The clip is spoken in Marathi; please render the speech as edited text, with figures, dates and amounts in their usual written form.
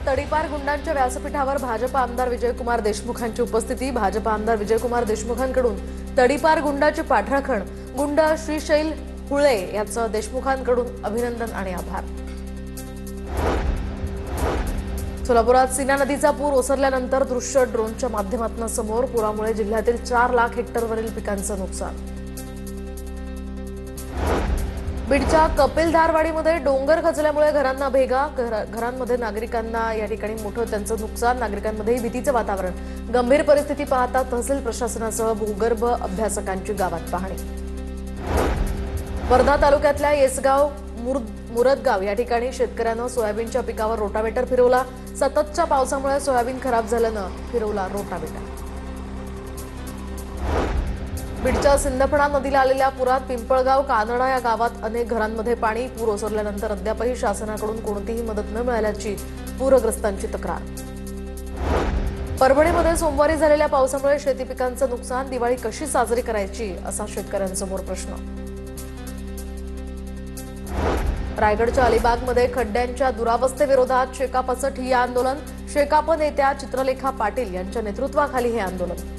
तडीपार गुंडांच्या व्यासपीठावर भाजपा आमदार विजयकुमार देशमुखांची उपस्थिती। भाजपा आमदार विजयकुमार देशमुखांकडून तडीपार गुंडाची पाठराखण। गुंड श्रीशैल हुळे याचं देशमुखांकडून अभिनंदन आणि आभार। सोलापुरात सीना नदीचा पूर ओसरल्यानंतर दृश्य ड्रोनच्या माध्यमातून समोर। पुरामुळे जिल्ह्यातील 4 लाख हेक्टरवरील पिकांचं नुकसान। बीडच्या कपिलधारवाडीमध्ये डोंगर खचल्यामुळे घरांना भेगा। घरांमध्ये नागरिकांना या ठिकाणी मोठं त्यांचं नुकसान। नागरिकांमध्येही भीतीचं वातावरण। गंभीर परिस्थिती पाहता तहसील प्रशासनासह भूगर्भ अभ्यासकांची गावात पाहणी। वर्धा तालुक्यातल्या येसगाव मुरदगाव या ठिकाणी शेतकऱ्यांना सोयाबीनच्या पिकावर रोटावेटर फिरवला। सततच्या पावसामुळे सोयाबीन खराब झाल्यानं फिरवला रोटावेटर। बीडच्या सिंदफणा नदीला आलेल्या पुरात पिंपळगाव कानडा या गावात अनेक घरांमध्ये पाणी। पूर ओसरल्यानंतर अद्यापही शासनाकडून कोणतीही मदत न मिळाल्याची पूरग्रस्तांची तक्रार। परभणीमध्ये सोमवारी झालेल्या पावसामुळे शेती पिकांचं नुकसान। दिवाळी कशी साजरी करायची असा शेतकऱ्यांसमोर प्रश्न। रायगडच्या अलिबागमध्ये खड्ड्यांच्या दुरावस्थेविरोधात शेकापचं ठिय्या आंदोलन। शेकाप नेत्या चित्रलेखा पाटील यांच्या नेतृत्वाखाली हे आंदोलन।